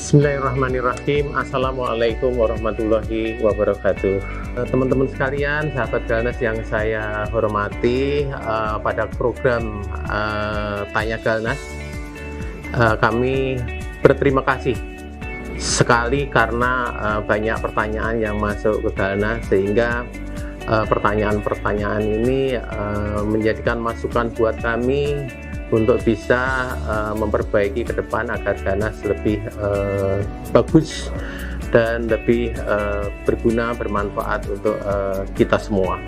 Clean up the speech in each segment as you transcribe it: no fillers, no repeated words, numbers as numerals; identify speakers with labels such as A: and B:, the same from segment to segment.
A: Bismillahirrahmanirrahim. Assalamualaikum warahmatullahi wabarakatuh. Teman-teman sekalian, sahabat Galnas yang saya hormati, pada program Tanya Galnas, kami berterima kasih sekali karena banyak pertanyaan yang masuk ke Galnas, sehingga pertanyaan-pertanyaan ini menjadikan masukan buat kami untuk bisa memperbaiki ke depan agar Galnas lebih bagus dan lebih berguna, bermanfaat untuk kita semua.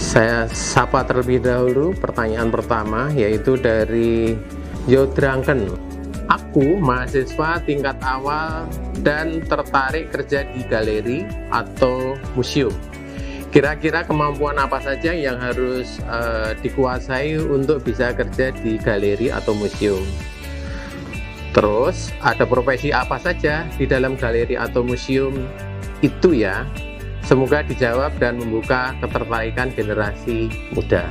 A: Saya sapa terlebih dahulu pertanyaan pertama, yaitu dari Yodrangken. Aku mahasiswa tingkat awal dan tertarik kerja di galeri atau museum. Kira-kira kemampuan apa saja yang harus dikuasai untuk bisa kerja di galeri atau museum? Terus ada profesi apa saja di dalam galeri atau museum itu ya? Semoga dijawab dan membuka ketertarikan generasi muda.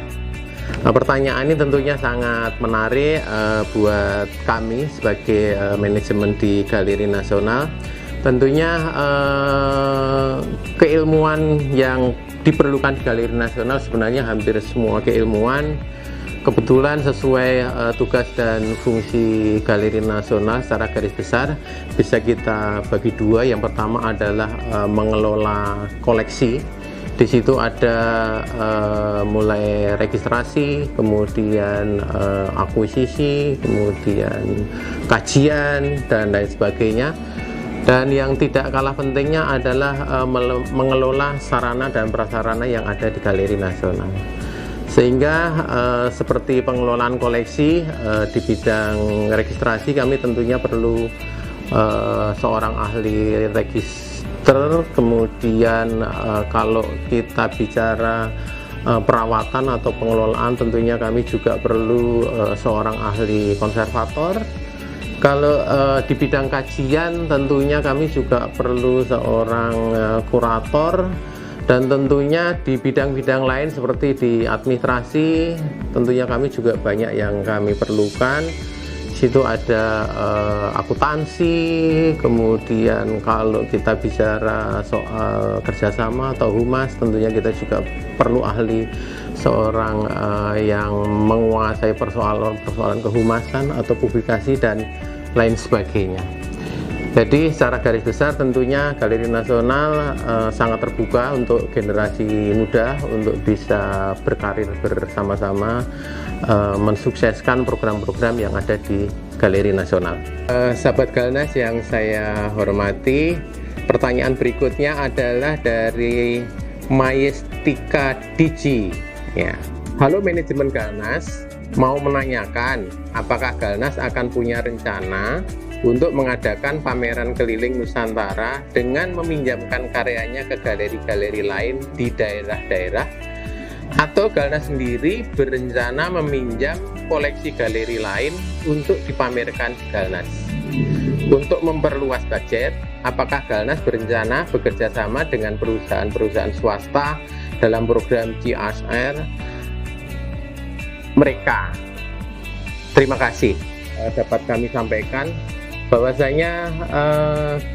A: Nah, pertanyaan ini tentunya sangat menarik buat kami sebagai manajemen di Galeri Nasional. Tentunya keilmuan yang diperlukan di Galeri Nasional sebenarnya hampir semua keilmuan kebetulan sesuai tugas dan fungsi Galeri Nasional secara garis besar bisa kita bagi dua. Yang pertama adalah mengelola koleksi. Di situ ada mulai registrasi, kemudian akuisisi, kemudian kajian dan lain sebagainya. Dan yang tidak kalah pentingnya adalah mengelola sarana dan prasarana yang ada di Galeri Nasional. Sehingga seperti pengelolaan koleksi di bidang registrasi, kami tentunya perlu seorang ahli register. Kemudian kalau kita bicara perawatan atau pengelolaan, tentunya kami juga perlu seorang ahli konservator. Kalau di bidang kajian tentunya kami juga perlu seorang kurator, dan tentunya di bidang-bidang lain seperti di administrasi tentunya kami juga banyak yang kami perlukan. Di situ ada akuntansi, kemudian kalau kita bicara soal kerjasama atau humas tentunya kita juga perlu ahli seorang yang menguasai persoalan kehumasan atau publikasi dan lain sebagainya. Jadi secara garis besar tentunya Galeri Nasional sangat terbuka untuk generasi muda untuk bisa berkarir bersama-sama mensukseskan program-program yang ada di Galeri Nasional. Sahabat Galnas yang saya hormati, pertanyaan berikutnya adalah dari Majestika Digi. Ya. Halo manajemen Galnas, mau menanyakan apakah Galnas akan punya rencana untuk mengadakan pameran keliling Nusantara dengan meminjamkan karyanya ke galeri-galeri lain di daerah-daerah, atau Galnas sendiri berencana meminjam koleksi galeri lain untuk dipamerkan di Galnas. Untuk memperluas budget, apakah Galnas berencana bekerja sama dengan perusahaan-perusahaan swasta dalam program CSR mereka? Terima kasih. Dapat kami sampaikan bahwasanya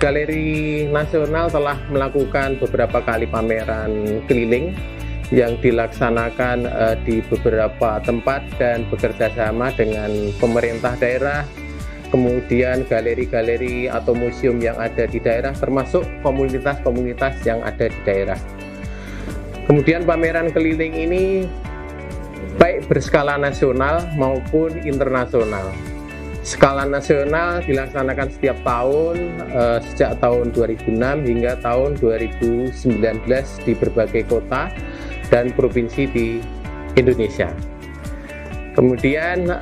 A: Galeri Nasional telah melakukan beberapa kali pameran keliling yang dilaksanakan di beberapa tempat dan bekerja sama dengan pemerintah daerah, kemudian galeri-galeri atau museum yang ada di daerah, termasuk komunitas-komunitas yang ada di daerah. Kemudian pameran keliling ini baik berskala nasional maupun internasional. Skala nasional dilaksanakan setiap tahun sejak tahun 2006 hingga tahun 2019 di berbagai kota dan provinsi di Indonesia. Kemudian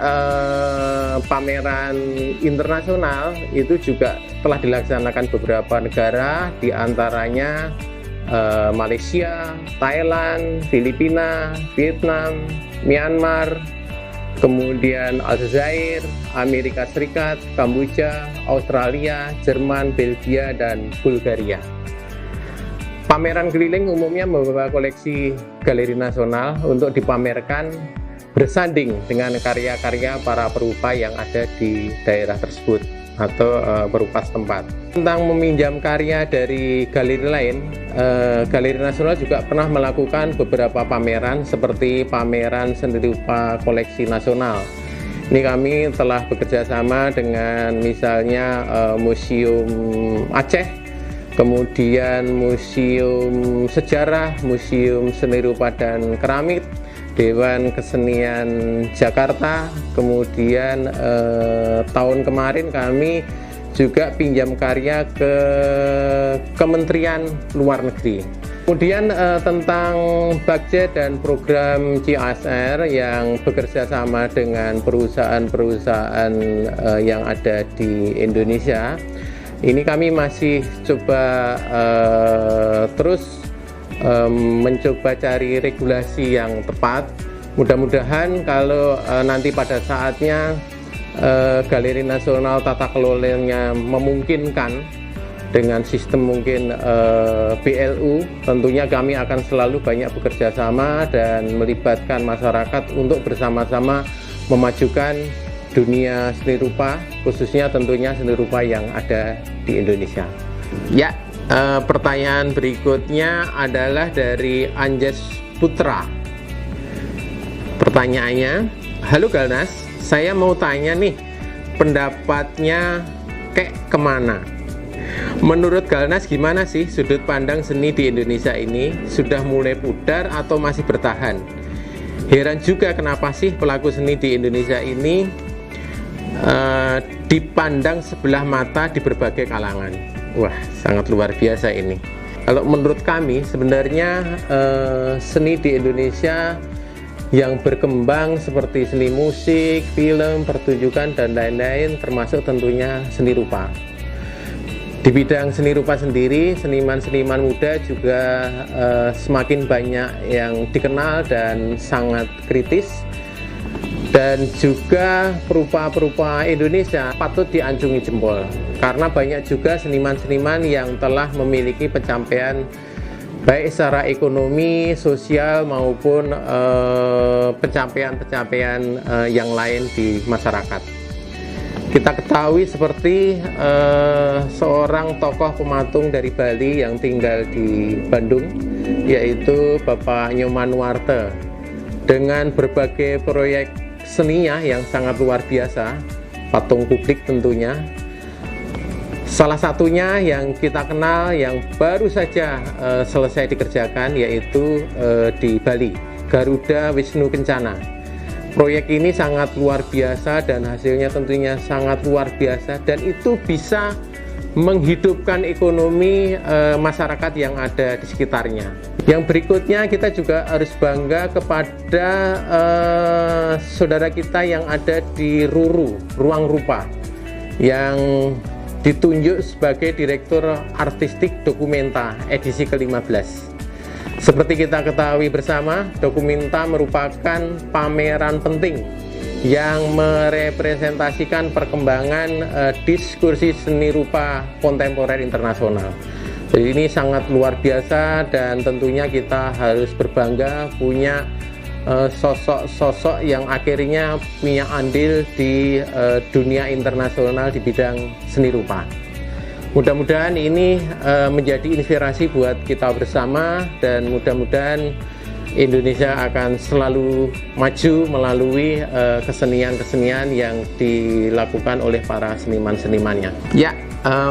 A: pameran internasional itu juga telah dilaksanakan beberapa negara, diantaranya Malaysia, Thailand, Filipina, Vietnam, Myanmar, kemudian Aljazair, Amerika Serikat, Kamboja, Australia, Jerman, Belgia, dan Bulgaria. Pameran keliling umumnya membawa koleksi Galeri Nasional untuk dipamerkan bersanding dengan karya-karya para perupa yang ada di daerah tersebut atau perupa setempat. Tentang meminjam karya dari galeri lain, Galeri Nasional juga pernah melakukan beberapa pameran seperti pameran seni rupa koleksi nasional. Ini kami telah bekerja sama dengan misalnya Museum Aceh, kemudian Museum Sejarah, Museum Seni Rupa dan Keramik, Dewan Kesenian Jakarta. Kemudian tahun kemarin kami juga pinjam karya ke Kementerian Luar Negeri. Kemudian tentang budget dan program CSR yang bekerja sama dengan perusahaan-perusahaan yang ada di Indonesia, ini kami masih coba terus mencoba cari regulasi yang tepat. Mudah-mudahan kalau nanti pada saatnya Galeri Nasional tata kelolanya memungkinkan dengan sistem mungkin BLU, tentunya kami akan selalu banyak bekerja sama dan melibatkan masyarakat untuk bersama-sama memajukan dunia seni rupa, khususnya tentunya seni rupa yang ada di Indonesia. Ya, pertanyaan berikutnya adalah dari Anjas Putra. Pertanyaannya, halo Galnas, saya mau tanya nih, pendapatnya kayak kemana? Menurut Galnas gimana sih sudut pandang seni di Indonesia ini? Sudah mulai pudar atau masih bertahan? Heran juga kenapa sih pelaku seni di Indonesia ini dipandang sebelah mata di berbagai kalangan. Wah, sangat luar biasa ini. Kalau menurut kami sebenarnya seni di Indonesia yang berkembang seperti seni musik, film, pertunjukan dan lain-lain, termasuk tentunya seni rupa. Di bidang seni rupa sendiri, seniman-seniman muda juga semakin banyak yang dikenal dan sangat kritis. Dan juga perupa-perupa Indonesia patut diacungi jempol, karena banyak juga seniman-seniman yang telah memiliki pencapaian baik secara ekonomi, sosial maupun pencapaian-pencapaian yang lain di masyarakat. Kita ketahui seperti seorang tokoh pematung dari Bali yang tinggal di Bandung, yaitu Bapak Nyoman Nuarte, dengan berbagai proyek seninya yang sangat luar biasa, patung publik tentunya. Salah satunya yang kita kenal yang baru saja selesai dikerjakan yaitu di Bali, Garuda Wisnu Kencana. Proyek ini sangat luar biasa dan hasilnya tentunya sangat luar biasa, dan itu bisa menghidupkan ekonomi masyarakat yang ada di sekitarnya. Yang berikutnya, kita juga harus bangga kepada saudara kita yang ada di RURU, Ruang Rupa, yang ditunjuk sebagai Direktur Artistik Dokumenta edisi ke-15. Seperti kita ketahui bersama, Dokumenta merupakan pameran penting yang merepresentasikan perkembangan diskursi seni rupa kontemporer internasional. Jadi ini sangat luar biasa, dan tentunya kita harus berbangga punya sosok-sosok yang akhirnya punya andil di dunia internasional di bidang seni rupa. Mudah-mudahan ini menjadi inspirasi buat kita bersama, dan mudah-mudahan Indonesia akan selalu maju melalui kesenian-kesenian yang dilakukan oleh para seniman-senimannya. Ya,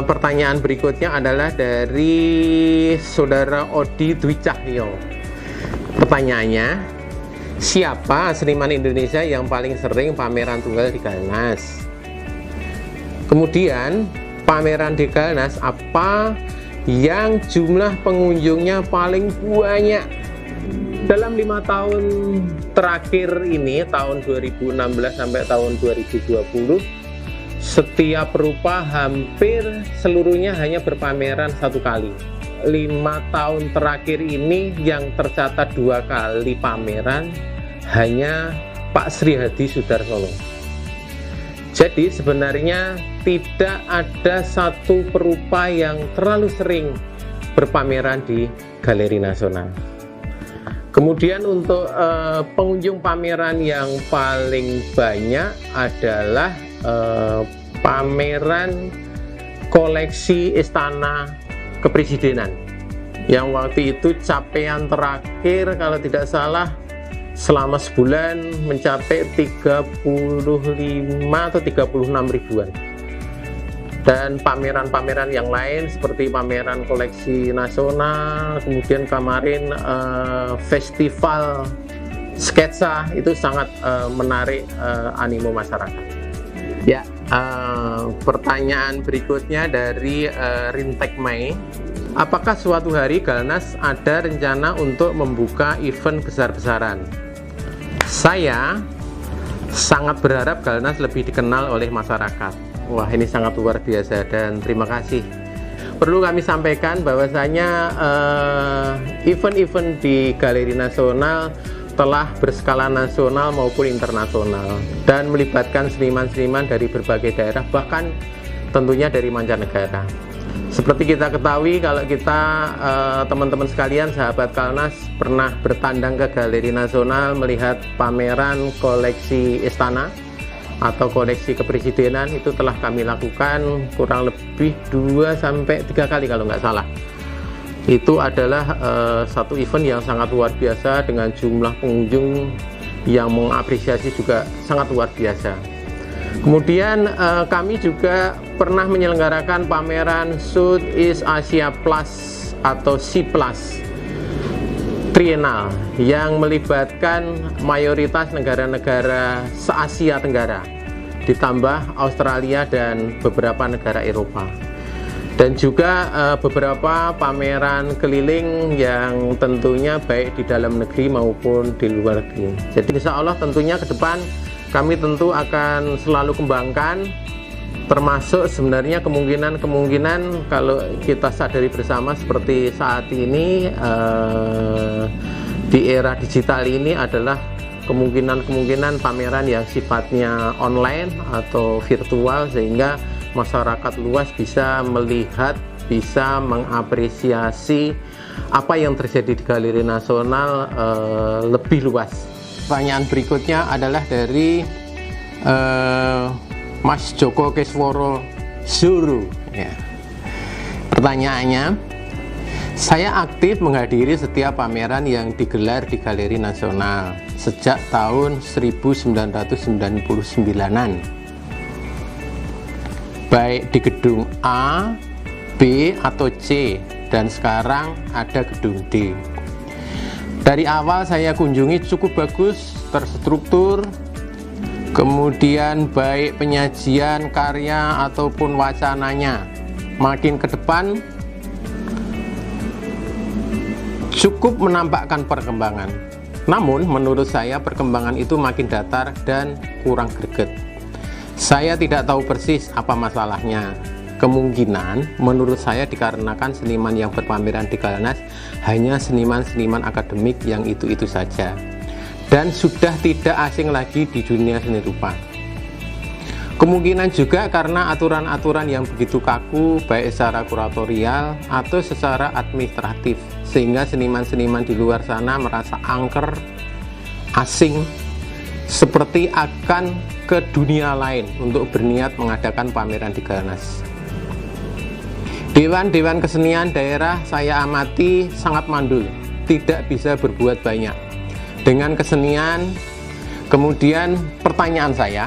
A: pertanyaan berikutnya adalah dari Saudara Odi Dwi Cahyo. Pertanyaannya, siapa seniman Indonesia yang paling sering pameran tunggal di Galnas? Kemudian, pameran di Galnas apa yang jumlah pengunjungnya paling banyak? Dalam 5 tahun terakhir ini, tahun 2016 sampai tahun 2020, setiap perupa hampir seluruhnya hanya berpameran 1 kali. 5 tahun terakhir ini yang tercatat 2 kali pameran hanya Pak Sri Hadi Sudarsono. Jadi sebenarnya tidak ada satu perupa yang terlalu sering berpameran di Galeri Nasional. Kemudian untuk pengunjung pameran yang paling banyak adalah pameran koleksi Istana Kepresidenan, yang waktu itu capaian terakhir kalau tidak salah selama sebulan mencapai 35 atau 36 ribuan. Dan pameran-pameran yang lain seperti pameran koleksi nasional, kemudian kemarin festival sketsa itu sangat menarik animo masyarakat. Ya, pertanyaan berikutnya dari Rintek Mai. Apakah suatu hari Galnas ada rencana untuk membuka event besar-besaran? Saya sangat berharap Galnas lebih dikenal oleh masyarakat. Wah, ini sangat luar biasa dan terima kasih. Perlu kami sampaikan bahwasanya event-event di Galeri Nasional telah berskala nasional maupun internasional dan melibatkan seniman-seniman dari berbagai daerah, bahkan tentunya dari mancanegara. Seperti kita ketahui, kalau kita teman-teman sekalian, sahabat Kalnas, pernah bertandang ke Galeri Nasional melihat pameran koleksi istana atau koleksi kepresidenan, itu telah kami lakukan kurang lebih 2-3 kali kalau nggak salah. Itu adalah satu event yang sangat luar biasa dengan jumlah pengunjung yang mengapresiasi juga sangat luar biasa. Kemudian kami juga pernah menyelenggarakan pameran Southeast Asia Plus atau SEA Plus Trienal yang melibatkan mayoritas negara-negara se-Asia Tenggara, ditambah Australia dan beberapa negara Eropa, dan juga beberapa pameran keliling yang tentunya baik di dalam negeri maupun di luar negeri. Jadi insya Allah tentunya ke depan kami tentu akan selalu kembangkan, termasuk sebenarnya kemungkinan kalau kita sadari bersama seperti saat ini di era digital ini adalah kemungkinan pameran yang sifatnya online atau virtual, sehingga masyarakat luas bisa melihat, bisa mengapresiasi apa yang terjadi di Galeri Nasional lebih luas. Pertanyaan berikutnya adalah dari Mas Joko Kesworo Zuru. Ya. Pertanyaannya, saya aktif menghadiri setiap pameran yang digelar di Galeri Nasional sejak tahun 1999-an, baik di gedung A, B, atau C, dan sekarang ada gedung D. Dari awal saya kunjungi cukup bagus, terstruktur, kemudian baik penyajian karya ataupun wacananya. Makin ke depan cukup menampakkan perkembangan, namun menurut saya perkembangan itu makin datar dan kurang greget. Saya tidak tahu persis apa masalahnya. Kemungkinan menurut saya dikarenakan seniman yang berpameran di Galnas hanya seniman-seniman akademik yang itu-itu saja, dan sudah tidak asing lagi di dunia seni rupa. Kemungkinan juga karena aturan-aturan yang begitu kaku, baik secara kuratorial atau secara administratif, sehingga seniman-seniman di luar sana merasa angker, asing, seperti akan ke dunia lain untuk berniat mengadakan pameran di Galnas. Dewan-dewan kesenian daerah saya amati sangat mandul, tidak bisa berbuat banyak dengan kesenian. Kemudian pertanyaan saya,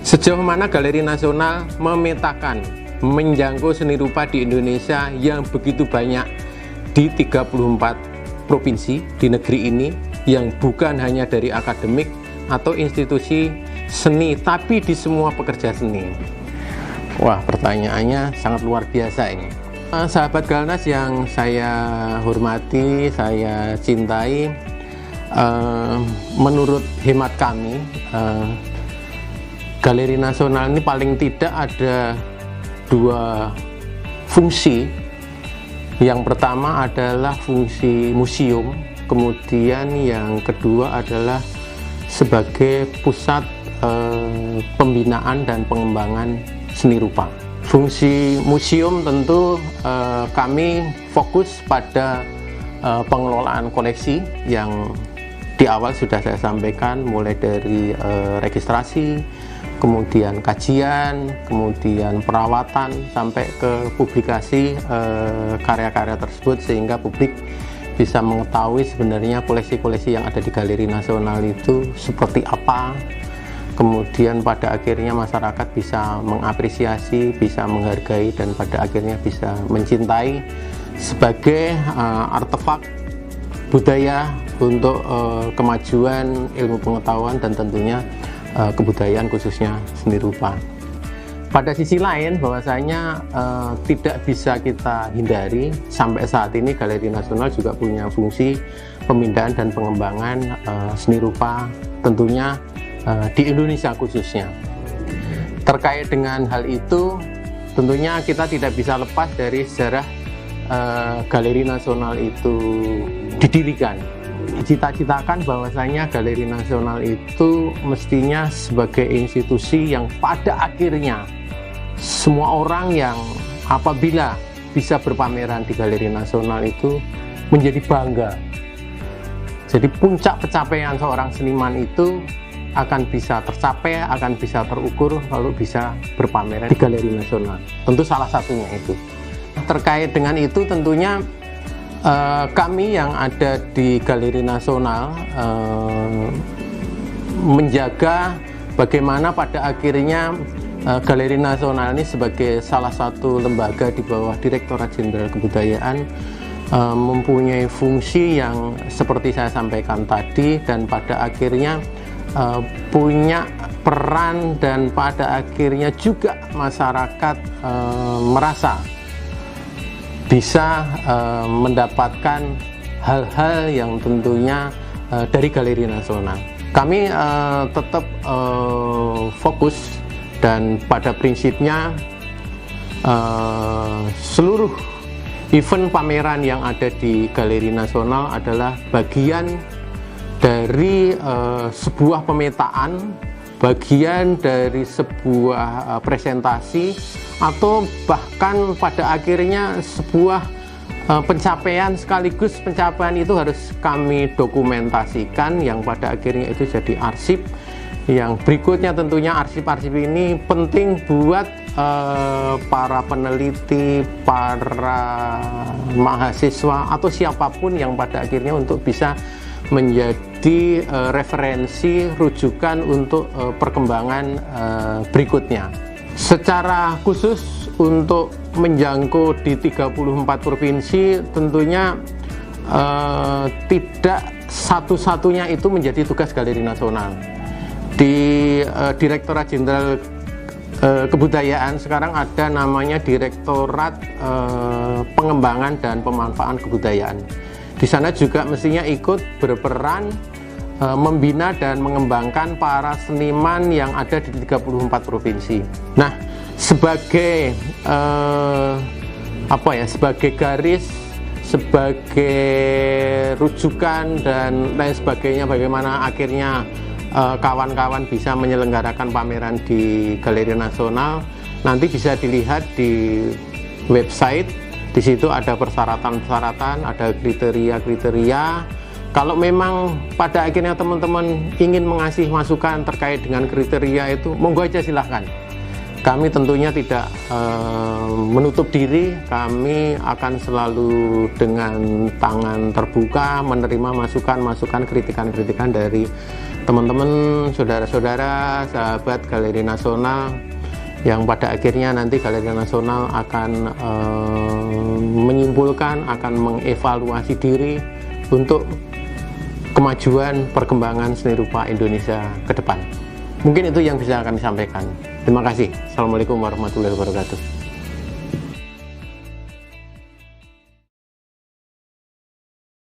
A: sejauh mana Galeri Nasional memetakan, menjangkau seni rupa di Indonesia yang begitu banyak di 34 provinsi di negeri ini, yang bukan hanya dari akademik atau institusi seni, tapi di semua pekerja seni? Wah, pertanyaannya sangat luar biasa ini. Sahabat Galnas yang saya hormati, saya cintai, menurut hemat kami, Galeri Nasional ini paling tidak ada dua fungsi. Yang pertama adalah fungsi museum, kemudian yang kedua adalah sebagai pusat pembinaan dan pengembangan seni rupa. Fungsi museum tentu kami fokus pada pengelolaan koleksi yang di awal sudah saya sampaikan, mulai dari registrasi, kemudian kajian, kemudian perawatan, sampai ke publikasi karya-karya tersebut, sehingga publik bisa mengetahui sebenarnya koleksi-koleksi yang ada di Galeri Nasional itu seperti apa. Kemudian pada akhirnya masyarakat bisa mengapresiasi, bisa menghargai, dan pada akhirnya bisa mencintai sebagai artefak budaya untuk kemajuan ilmu pengetahuan dan tentunya kebudayaan, khususnya seni rupa. Pada sisi lain, bahwasanya tidak bisa kita hindari, sampai saat ini Galeri Nasional juga punya fungsi pemindahan dan pengembangan seni rupa, tentunya di Indonesia khususnya. Terkait dengan hal itu, tentunya kita tidak bisa lepas dari sejarah Galeri Nasional itu didirikan. Cita-citakan bahwasanya Galeri Nasional itu mestinya sebagai institusi yang pada akhirnya semua orang yang apabila bisa berpameran di Galeri Nasional itu menjadi bangga. Jadi puncak pencapaian seorang seniman itu akan bisa tercapai, akan bisa terukur kalau bisa berpameran di Galeri Nasional. Tentu salah satunya itu. Terkait dengan itu tentunya kami yang ada di Galeri Nasional menjaga bagaimana pada akhirnya Galeri Nasional ini sebagai salah satu lembaga di bawah Direktorat Jenderal Kebudayaan mempunyai fungsi yang seperti saya sampaikan tadi, dan pada akhirnya punya peran, dan pada akhirnya juga masyarakat merasa bisa mendapatkan hal-hal yang tentunya dari Galeri Nasional. Kami tetap fokus, dan pada prinsipnya seluruh event pameran yang ada di Galeri Nasional adalah bagian dari sebuah pemetaan, bagian dari sebuah presentasi, atau bahkan pada akhirnya sebuah pencapaian, sekaligus pencapaian itu harus kami dokumentasikan, yang pada akhirnya itu jadi arsip. Yang berikutnya tentunya arsip-arsip ini penting buat para peneliti, para mahasiswa, atau siapapun yang pada akhirnya untuk bisa menjadi referensi, rujukan untuk perkembangan berikutnya. Secara khusus untuk menjangkau di 34 provinsi, tentunya tidak satu-satunya itu menjadi tugas Galeri Nasional. Di Direktorat Jenderal Kebudayaan sekarang ada namanya Direktorat Pengembangan dan Pemanfaatan Kebudayaan. Di sana juga mestinya ikut berperan membina dan mengembangkan para seniman yang ada di 34 provinsi. Nah, sebagai sebagai garis, sebagai rujukan dan lain sebagainya, bagaimana akhirnya kawan-kawan bisa menyelenggarakan pameran di Galeri Nasional, nanti bisa dilihat di website. Di situ ada persyaratan-persyaratan, ada kriteria-kriteria. Kalau memang pada akhirnya teman-teman ingin mengasih masukan terkait dengan kriteria itu, monggo aja silahkan. Kami tentunya tidak menutup diri, kami akan selalu dengan tangan terbuka menerima masukan-masukan, kritikan-kritikan dari teman-teman, saudara-saudara, sahabat Galeri Nasional, yang pada akhirnya nanti Galeri Nasional akan menyimpulkan, akan mengevaluasi diri untuk kemajuan perkembangan seni rupa Indonesia ke depan. Mungkin itu yang bisa kami sampaikan. Terima kasih. Assalamualaikum warahmatullahi wabarakatuh.